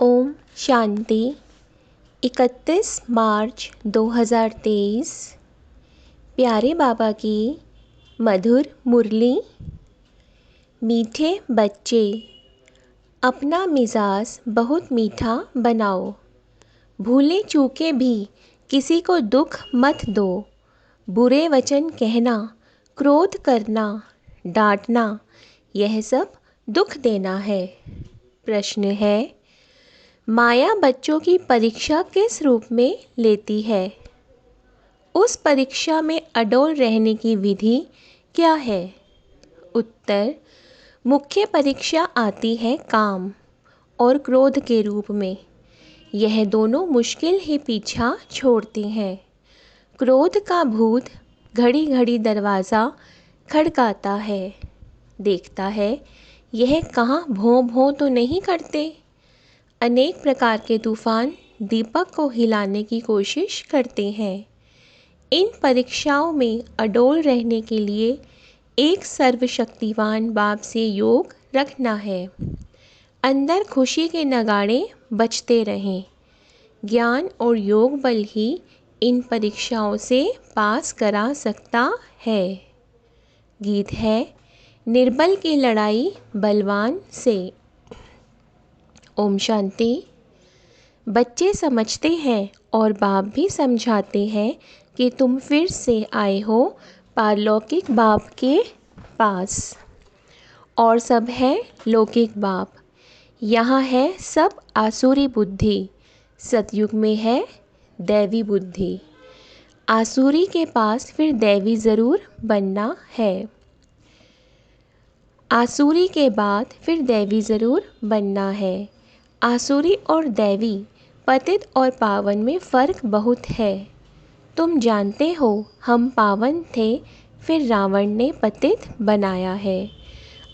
ओम शांति। 31 मार्च 2023। प्यारे बाबा की मधुर मुरली। मीठे बच्चे, अपना मिजाज बहुत मीठा बनाओ। भूले चूके भी किसी को दुख मत दो। बुरे वचन कहना, क्रोध करना, डांटना, यह सब दुख देना है। प्रश्न है, माया बच्चों की परीक्षा किस रूप में लेती है? उस परीक्षा में अडोल रहने की विधि क्या है? उत्तर, मुख्य परीक्षा आती है काम और क्रोध के रूप में। यह दोनों मुश्किल ही पीछा छोड़ते हैं। क्रोध का भूत घड़ी घड़ी दरवाज़ा खड़काता है, देखता है यह कहाँ भों भों तो नहीं करते। अनेक प्रकार के तूफान दीपक को हिलाने की कोशिश करते हैं। इन परीक्षाओं में अडोल रहने के लिए एक सर्वशक्तिवान बाप से योग रखना है। अंदर खुशी के नगाड़े बजते रहें। ज्ञान और योग बल ही इन परीक्षाओं से पास करा सकता है। गीत है, निर्बल की लड़ाई बलवान से। ओम शांति। बच्चे समझते हैं और बाप भी समझाते हैं कि तुम फिर से आए हो पारलौकिक बाप के पास और सब है लौकिक बाप। यहाँ है सब आसुरी बुद्धि, सतयुग में है दैवी बुद्धि। आसुरी के पास फिर दैवी ज़रूर बनना है। आसुरी के बाद फिर दैवी ज़रूर बनना है। आसुरी और दैवी, पतित और पावन में फ़र्क बहुत है। तुम जानते हो हम पावन थे, फिर रावण ने पतित बनाया है।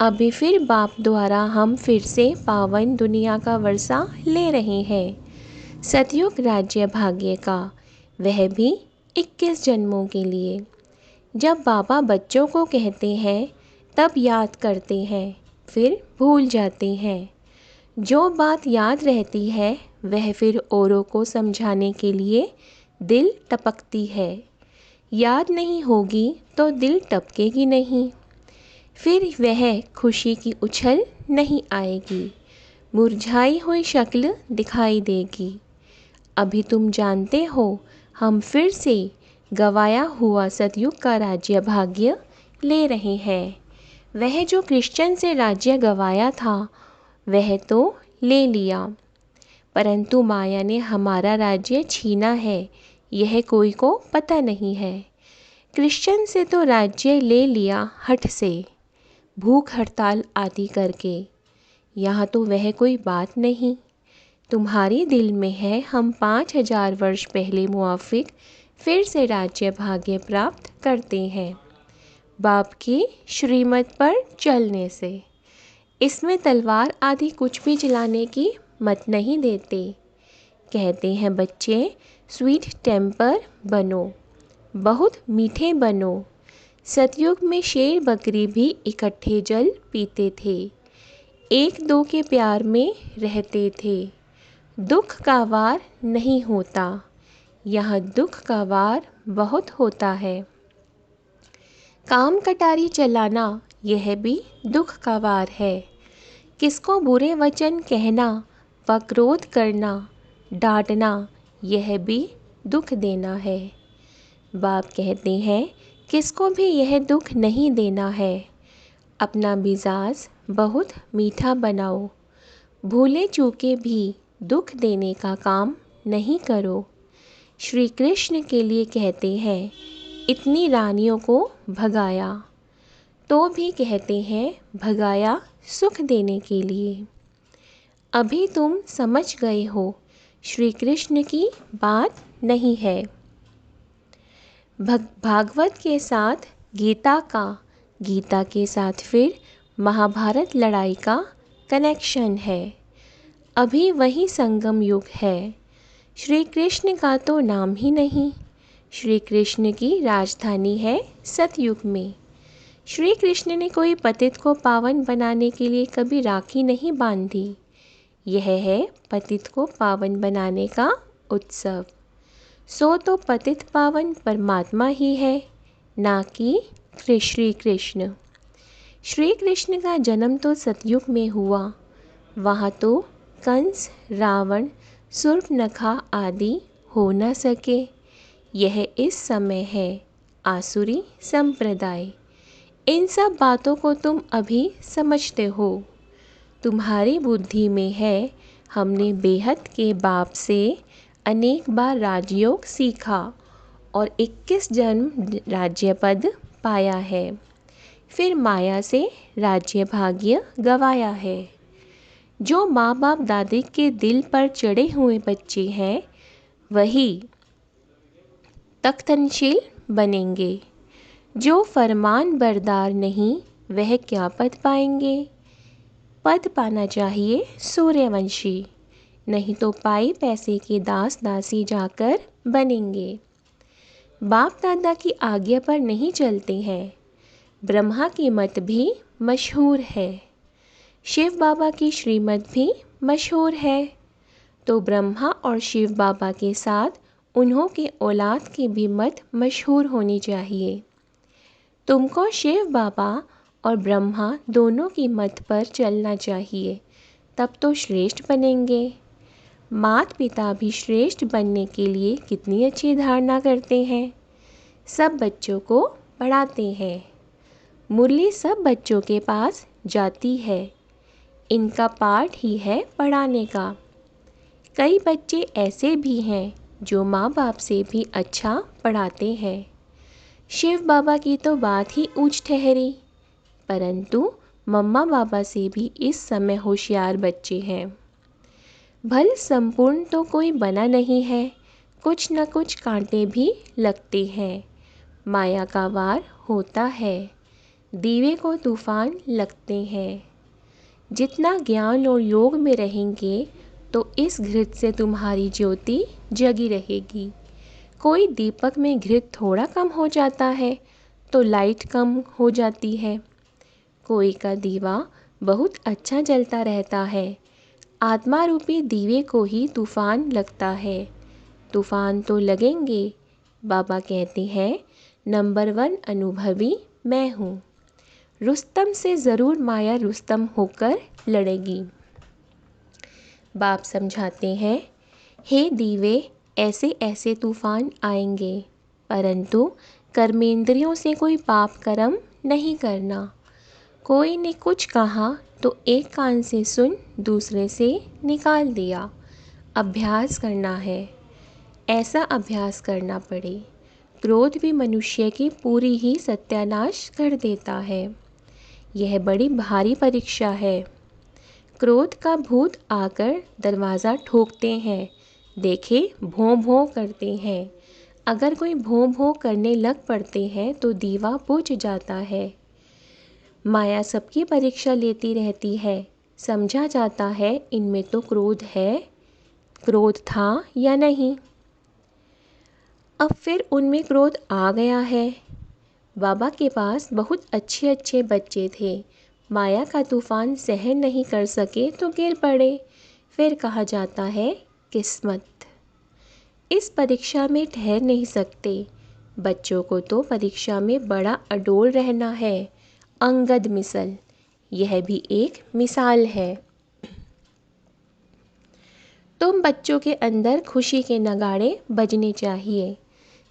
अभी फिर बाप द्वारा हम फिर से पावन दुनिया का वर्षा ले रहे हैं। सतयुग राज्य भाग्य का, वह भी 21 जन्मों के लिए। जब बाबा बच्चों को कहते हैं तब याद करते हैं, फिर भूल जाते हैं। जो बात याद रहती है वह फिर औरों को समझाने के लिए दिल टपकती है। याद नहीं होगी तो दिल टपकेगी नहीं। फिर वह खुशी की उछल नहीं आएगी, मुरझाई हुई शक्ल दिखाई देगी। अभी तुम जानते हो हम फिर से गवाया हुआ सतयुग का राज्य भाग्य ले रहे हैं। वह जो क्रिश्चियन से राज्य गवाया था वह तो ले लिया, परंतु माया ने हमारा राज्य छीना है, यह कोई को पता नहीं है। क्रिश्चियन से तो राज्य ले लिया हठ से, भूख हड़ताल आदि करके। यहाँ तो वह कोई बात नहीं। तुम्हारे दिल में है हम 5000 वर्ष पहले मुआफिक फिर से राज्य भाग्य प्राप्त करते हैं, बाप की श्रीमत पर चलने से। इसमें तलवार आदि कुछ भी चलाने की मत नहीं देते। कहते हैं बच्चे स्वीट टेम्पर बनो, बहुत मीठे बनो। सतयुग में शेर बकरी भी इकट्ठे जल पीते थे, एक दो के प्यार में रहते थे। दुख का वार नहीं होता, यहाँ दुख का वार बहुत होता है। काम कटारी चलाना यह भी दुख का वार है। किसको बुरे वचन कहना व क्रोध करना, डांटना, यह भी दुख देना है। बाप कहते हैं किसको भी यह दुख नहीं देना है। अपना मिजाज बहुत मीठा बनाओ। भूले चूके भी दुख देने का काम नहीं करो। श्री कृष्ण के लिए कहते हैं इतनी रानियों को भगाया, तो भी कहते हैं भगाया सुख देने के लिए। अभी तुम समझ गए हो श्री कृष्ण की बात नहीं है। भागवत के साथ गीता का, गीता के साथ फिर महाभारत लड़ाई का कनेक्शन है। अभी वही संगम युग है। श्री कृष्ण का तो नाम ही नहीं। श्री कृष्ण की राजधानी है सतयुग में। श्री कृष्ण ने कोई पतित को पावन बनाने के लिए कभी राखी नहीं बांधी। यह है पतित को पावन बनाने का उत्सव। सो तो पतित पावन परमात्मा ही है, ना कि श्री कृष्ण। श्री कृष्ण का जन्म तो सतयुग में हुआ। वहाँ तो कंस, रावण, शूर्पणखा आदि हो न सके। यह इस समय है आसुरी संप्रदाय। इन सब बातों को तुम अभी समझते हो। तुम्हारी बुद्धि में है हमने बेहद के बाप से अनेक बार राजयोग सीखा और 21 जन्म राज्य पद पाया है, फिर माया से राज्य भाग्य गवाया है। जो माँ बाप दादी के दिल पर चढ़े हुए बच्चे हैं वही तख्तनशील बनेंगे। जो फरमान बरदार नहीं वह क्या पद पाएंगे। पद पाना चाहिए सूर्यवंशी, नहीं तो पाई पैसे के दास दासी जाकर बनेंगे। बाप दादा की आज्ञा पर नहीं चलते हैं। ब्रह्मा की मत भी मशहूर है, शिव बाबा की श्रीमत भी मशहूर है। तो ब्रह्मा और शिव बाबा के साथ उन्हों की औलाद की भी मत मशहूर होनी चाहिए। तुमको शिव बाबा और ब्रह्मा दोनों की मत पर चलना चाहिए, तब तो श्रेष्ठ बनेंगे। माता पिता भी श्रेष्ठ बनने के लिए कितनी अच्छी धारणा करते हैं। सब बच्चों को पढ़ाते हैं। मुरली सब बच्चों के पास जाती है। इनका पाठ ही है पढ़ाने का। कई बच्चे ऐसे भी हैं जो माँ बाप से भी अच्छा पढ़ाते हैं। शिव बाबा की तो बात ही ऊंच ठहरी, परंतु मम्मा बाबा से भी इस समय होशियार बच्चे हैं। भल संपूर्ण तो कोई बना नहीं है, कुछ न कुछ कांटे भी लगते हैं। माया का वार होता है, दीवे को तूफान लगते हैं। जितना ज्ञान और योग में रहेंगे तो इस घृत से तुम्हारी ज्योति जगी रहेगी। कोई दीपक में घृत थोड़ा कम हो जाता है तो लाइट कम हो जाती है। कोई का दीवा बहुत अच्छा जलता रहता है। आत्मा रूपी दीवे को ही तूफान लगता है। तूफान तो लगेंगे। बाबा कहते हैं नंबर 1 अनुभवी मैं हूँ। रुस्तम से ज़रूर माया रुस्तम होकर लड़ेगी। बाप समझाते हैं, हे दीवे, ऐसे ऐसे तूफान आएंगे, परंतु कर्मेंद्रियों से कोई पाप कर्म नहीं करना। कोई ने कुछ कहा तो एक कान से सुन दूसरे से निकाल दिया। अभ्यास करना है, ऐसा अभ्यास करना पड़े। क्रोध भी मनुष्य की पूरी ही सत्यानाश कर देता है। यह बड़ी भारी परीक्षा है। क्रोध का भूत आकर दरवाज़ा ठोकते हैं, देखे भों भों करते हैं। अगर कोई भों भों करने लग पड़ते हैं तो दीवा बुझ जाता है। माया सबकी परीक्षा लेती रहती है। समझा जाता है इनमें तो क्रोध है, क्रोध था या नहीं। अब फिर उनमें क्रोध आ गया है। बाबा के पास बहुत अच्छे अच्छे बच्चे थे। माया का तूफान सहन नहीं कर सके तो गिर पड़े। फिर कहा जाता है किस्मत। इस परीक्षा में ठहर नहीं सकते। बच्चों को तो परीक्षा में बड़ा अडोल रहना है। अंगद मिसल, यह भी एक मिसाल है। तुम बच्चों के अंदर खुशी के नगाड़े बजने चाहिए।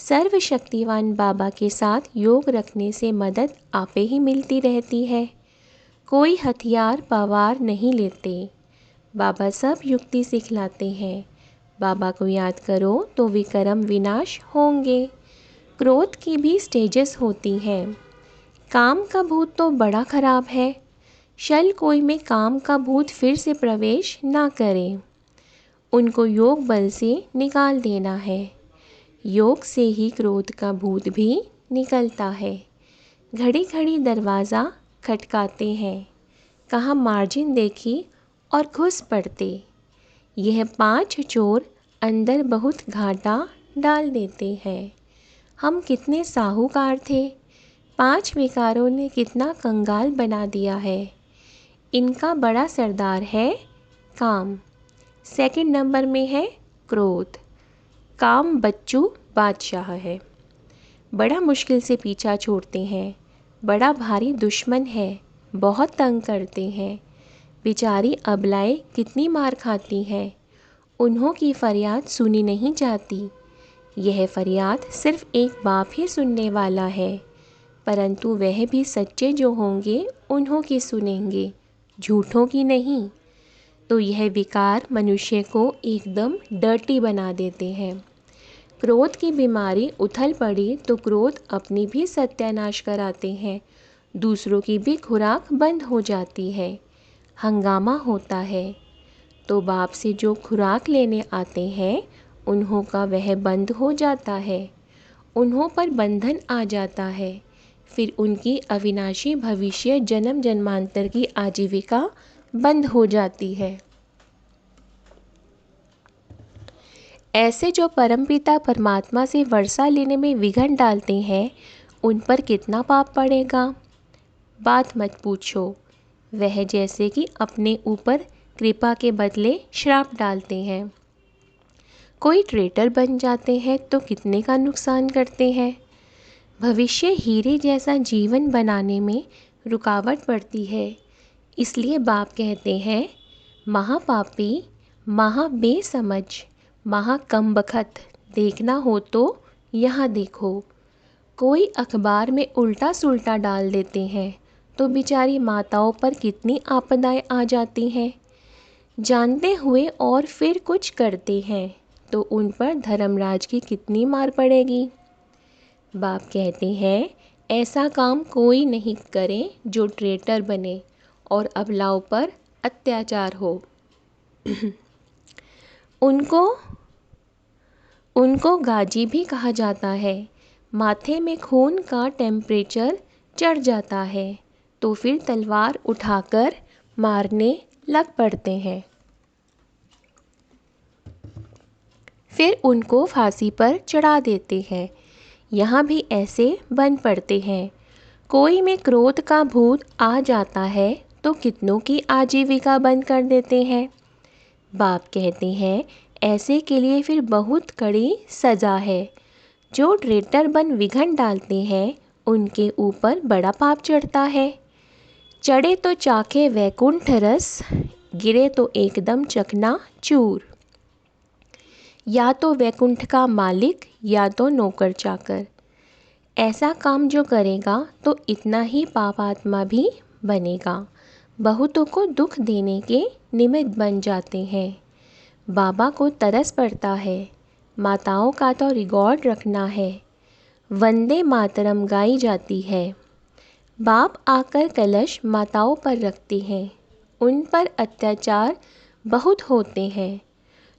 सर्वशक्तिवान बाबा के साथ योग रखने से मदद आपे ही मिलती रहती है। कोई हथियार पवार नहीं लेते। बाबा सब युक्ति सिखलाते हैं। बाबा को याद करो तो विक्रम विनाश होंगे। क्रोध की भी स्टेजेस होती हैं। काम का भूत तो बड़ा खराब है। शल कोई में काम का भूत फिर से प्रवेश ना करें। उनको योग बल से निकाल देना है। योग से ही क्रोध का भूत भी निकलता है। घड़ी घड़ी दरवाज़ा खटकाते हैं। कहाँ मार्जिन देखी और घुस पड़ते। यह 5 चोर अंदर बहुत घाटा डाल देते हैं। हम कितने साहूकार थे, 5 विकारों ने कितना कंगाल बना दिया है। इनका बड़ा सरदार है काम। सेकंड नंबर में है क्रोध। काम बच्चू बादशाह है। बड़ा मुश्किल से पीछा छोड़ते हैं, बड़ा भारी दुश्मन है, बहुत तंग करते हैं। बेचारी अबलाएं कितनी मार खाती हैं, उन्हों की फरियाद सुनी नहीं जाती। यह फरियाद सिर्फ एक बाप ही सुनने वाला है, परंतु वह भी सच्चे जो होंगे उन्हों की सुनेंगे, झूठों की नहीं। तो यह विकार मनुष्य को एकदम डर्टी बना देते हैं। क्रोध की बीमारी उथल पड़ी तो क्रोध अपनी भी सत्यानाश कराते हैं, दूसरों की भी खुराक बंद हो जाती है, हंगामा होता है। तो बाप से जो खुराक लेने आते हैं उन्हों का वह बंद हो जाता है, उन्हों पर बंधन आ जाता है। फिर उनकी अविनाशी भविष्य जन्म जन्मांतर की आजीविका बंद हो जाती है। ऐसे जो परमपिता परमात्मा से वर्षा लेने में विघ्न डालते हैं उन पर कितना पाप पड़ेगा, बात मत पूछो। वह जैसे कि अपने ऊपर कृपा के बदले श्राप डालते हैं। कोई ट्रेटर बन जाते हैं तो कितने का नुकसान करते हैं। भविष्य हीरे जैसा जीवन बनाने में रुकावट पड़ती है। इसलिए बाप कहते हैं, महापापी, महाबेसमझ, महाकमबख्त, देखना हो तो यहाँ देखो। कोई अखबार में उल्टा सुल्टा डाल देते हैं तो बेचारी माताओं पर कितनी आपदाएं आ जाती हैं। जानते हुए और फिर कुछ करते हैं तो उन पर धर्मराज की कितनी मार पड़ेगी। बाप कहते हैं, ऐसा काम कोई नहीं करे जो ट्रेटर बने और अबलाओं पर अत्याचार हो। उनको गाजी भी कहा जाता है। माथे में खून का टेम्परेचर चढ़ जाता है तो फिर तलवार उठाकर मारने लग पड़ते हैं। फिर उनको फांसी पर चढ़ा देते हैं। यहाँ भी ऐसे बन पड़ते हैं। कोई में क्रोध का भूत आ जाता है तो कितनों की आजीविका बंद कर देते हैं। बाप कहते हैं, ऐसे के लिए फिर बहुत कड़ी सज़ा है। जो ट्रेटर बन विघ्न डालते हैं उनके ऊपर बड़ा पाप चढ़ता है। चढ़े तो चाखे वैकुंठ रस, गिरे तो एकदम चकना चूर। या तो वैकुंठ का मालिक या तो नौकर चाकर। ऐसा काम जो करेगा तो इतना ही पापात्मा भी बनेगा। बहुतों को दुख देने के निमित्त बन जाते हैं। बाबा को तरस पड़ता है, माताओं का तो रिकॉर्ड रखना है। वंदे मातरम गाई जाती है। बाप आकर कलश माताओं पर रखते हैं, उन पर अत्याचार बहुत होते हैं।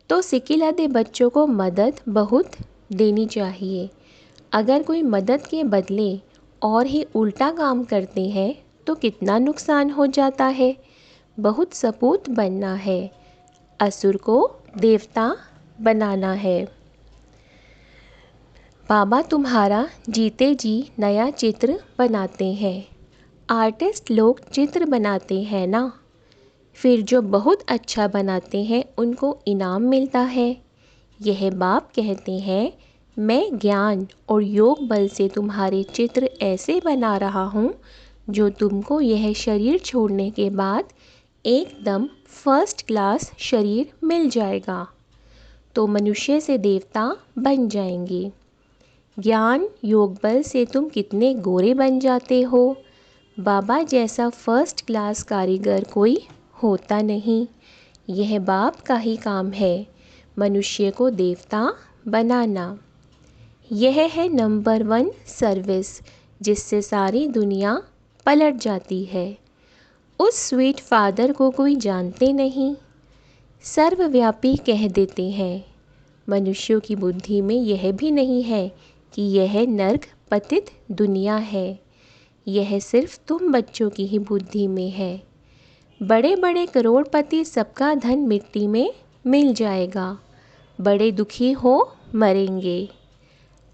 तो सिकिलधे बच्चों को मदद बहुत देनी चाहिए। अगर कोई मदद के बदले और ही उल्टा काम करते हैं तो कितना नुकसान हो जाता है। बहुत सपूत बनना है, असुर को देवता बनाना है। बाबा तुम्हारा जीते जी नया चित्र बनाते हैं। आर्टिस्ट लोग चित्र बनाते हैं ना, फिर जो बहुत अच्छा बनाते हैं उनको इनाम मिलता है। यह बाप कहते हैं, मैं ज्ञान और योग बल से तुम्हारे चित्र ऐसे बना रहा हूँ जो तुमको यह शरीर छोड़ने के बाद एकदम फर्स्ट क्लास शरीर मिल जाएगा। तो मनुष्य से देवता बन जाएंगे। ज्ञान योग बल से तुम कितने गोरे बन जाते हो। बाबा जैसा फर्स्ट क्लास कारीगर कोई होता नहीं। यह बाप का ही काम है, मनुष्य को देवता बनाना। यह है नंबर 1 सर्विस, जिससे सारी दुनिया पलट जाती है। उस स्वीट फादर को कोई जानते नहीं, सर्वव्यापी कह देते हैं। मनुष्यों की बुद्धि में यह भी नहीं है कि यह नर्क पतित दुनिया है। यह सिर्फ तुम बच्चों की ही बुद्धि में है। बड़े बड़े करोड़पति सबका धन मिट्टी में मिल जाएगा, बड़े दुखी हो मरेंगे।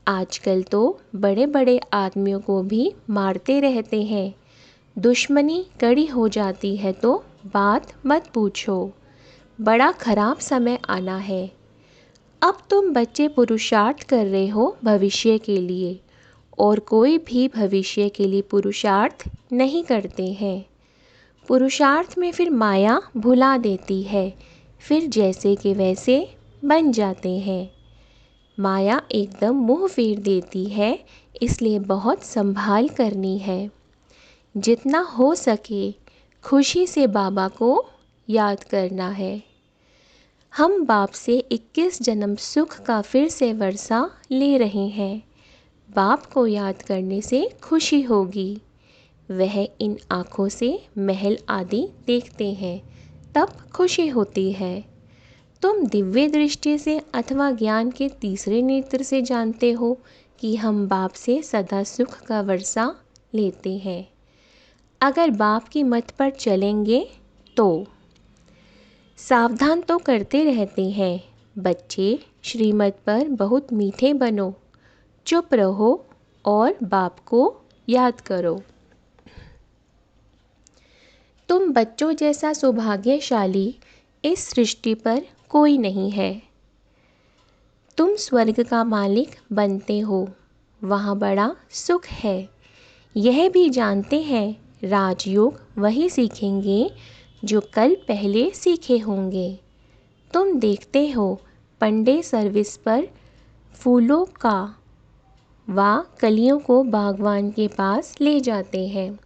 आजकल तो बड़े बड़े आदमियों को भी मारते रहते हैं। दुश्मनी कड़ी हो जाती है तो बात मत पूछो। बड़ा खराब समय आना है। अब तुम बच्चे पुरुषार्थ कर रहे हो भविष्य के लिए, और कोई भी भविष्य के लिए पुरुषार्थ नहीं करते हैं। पुरुषार्थ में फिर माया भुला देती है, फिर जैसे के वैसे बन जाते हैं। माया एकदम मुंह फेर देती है, इसलिए बहुत संभाल करनी है। जितना हो सके खुशी से बाबा को याद करना है। हम बाप से 21 जन्म सुख का फिर से वर्षा ले रहे हैं। बाप को याद करने से खुशी होगी। वह इन आँखों से महल आदि देखते हैं, तब खुशी होती है। तुम दिव्य दृष्टि से अथवा ज्ञान के तीसरे नेत्र से जानते हो कि हम बाप से सदा सुख का वर्षा लेते हैं। अगर बाप की मत पर चलेंगे तो सावधान तो करते रहते हैं, बच्चे श्रीमत पर बहुत मीठे बनो, चुप रहो और बाप को याद करो। तुम बच्चों जैसा सौभाग्यशाली इस सृष्टि पर कोई नहीं है। तुम स्वर्ग का मालिक बनते हो, वहाँ बड़ा सुख है। यह भी जानते हैं राजयोग वही सीखेंगे जो कल पहले सीखे होंगे। तुम देखते हो पंडे सर्विस पर फूलों का व कलियों को बागवान के पास ले जाते हैं,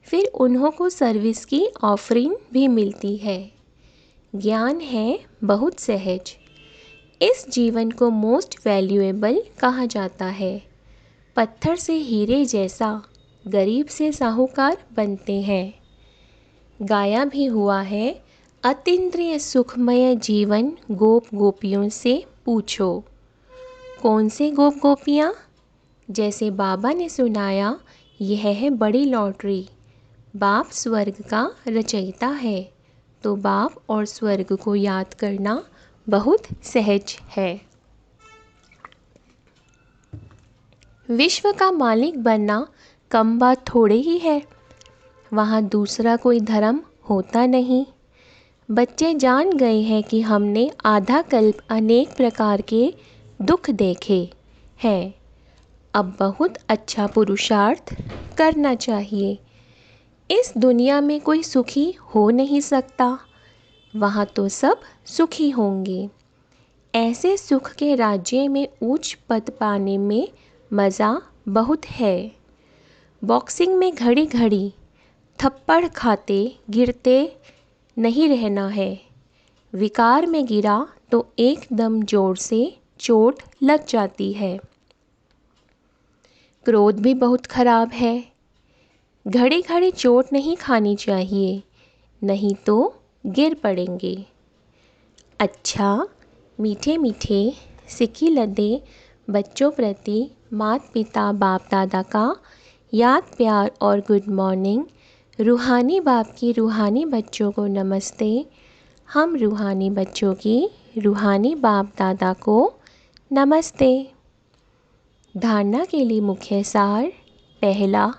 फिर उन्हों को सर्विस की ऑफरिंग भी मिलती है। ज्ञान है बहुत सहज। इस जीवन को मोस्ट वैल्यूएबल कहा जाता है। पत्थर से हीरे जैसा गरीब से साहूकार बनते हैं। गाया भी हुआ है, अतीन्द्रिय सुखमय जीवन गोप गोपियों से पूछो। कौन से गोप गोपियाँ? जैसे बाबा ने सुनाया, यह है बड़ी लॉटरी। बाप स्वर्ग का रचयिता है, तो बाप और स्वर्ग को याद करना बहुत सहज है। विश्व का मालिक बनना कम बात थोड़े ही है। वहाँ दूसरा कोई धर्म होता नहीं। बच्चे जान गए हैं कि हमने आधा कल्प अनेक प्रकार के दुख देखे हैं। अब बहुत अच्छा पुरुषार्थ करना चाहिए। इस दुनिया में कोई सुखी हो नहीं सकता, वहाँ तो सब सुखी होंगे। ऐसे सुख के राज्य में ऊंच पद पाने में मज़ा बहुत है। बॉक्सिंग में घड़ी घड़ी थप्पड़ खाते गिरते नहीं रहना है। विकार में गिरा तो एकदम जोर से चोट लग जाती है। क्रोध भी बहुत खराब है। घड़ी घड़ी चोट नहीं खानी चाहिए, नहीं तो गिर पड़ेंगे। अच्छा, मीठे मीठे सिक्की लदे बच्चों प्रति माता पिता बाप दादा का याद प्यार और गुड मॉर्निंग। रूहानी बाप की रूहानी बच्चों को नमस्ते। हम रूहानी बच्चों की रूहानी बाप दादा को नमस्ते। धारणा के लिए मुख्य सार। पहला,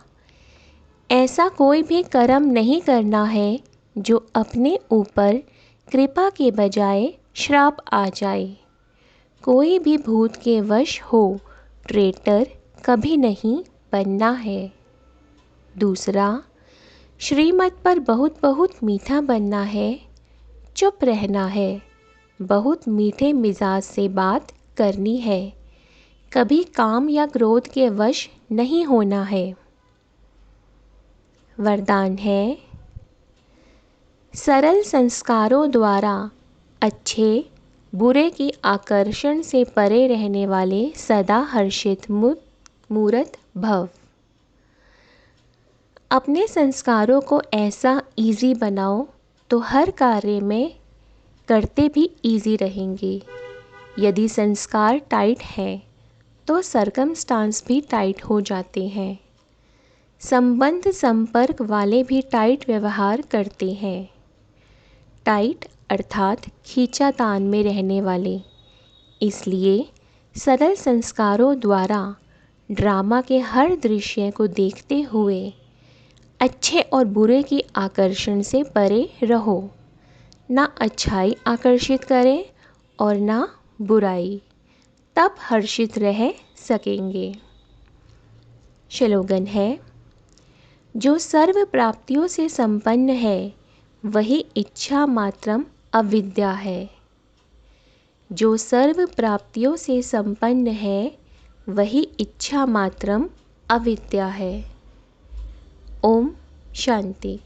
ऐसा कोई भी कर्म नहीं करना है जो अपने ऊपर कृपा के बजाय श्राप आ जाए। कोई भी भूत के वश हो ट्रेटर कभी नहीं बनना है। दूसरा, श्रीमत पर बहुत बहुत मीठा बनना है, चुप रहना है, बहुत मीठे मिजाज से बात करनी है, कभी काम या क्रोध के वश नहीं होना है। वरदान है, सरल संस्कारों द्वारा अच्छे बुरे की आकर्षण से परे रहने वाले सदा हर्षित मूर्त भव। अपने संस्कारों को ऐसा इजी बनाओ तो हर कार्य में करते भी इजी रहेंगे। यदि संस्कार टाइट हैं तो सरकमस्टांस भी टाइट हो जाते हैं। संबंध संपर्क वाले भी टाइट व्यवहार करते हैं। टाइट अर्थात खींचातान में रहने वाले। इसलिए सरल संस्कारों द्वारा ड्रामा के हर दृश्य को देखते हुए अच्छे और बुरे की आकर्षण से परे रहो, ना अच्छाई आकर्षित करें और ना बुराई, तब हर्षित रह सकेंगे। स्लोगन है, जो सर्व प्राप्तियों से संपन्न है वही इच्छा मात्रम अविद्या है। जो सर्व प्राप्तियों से संपन्न है वही इच्छा मात्रम अविद्या है। ओम शांति।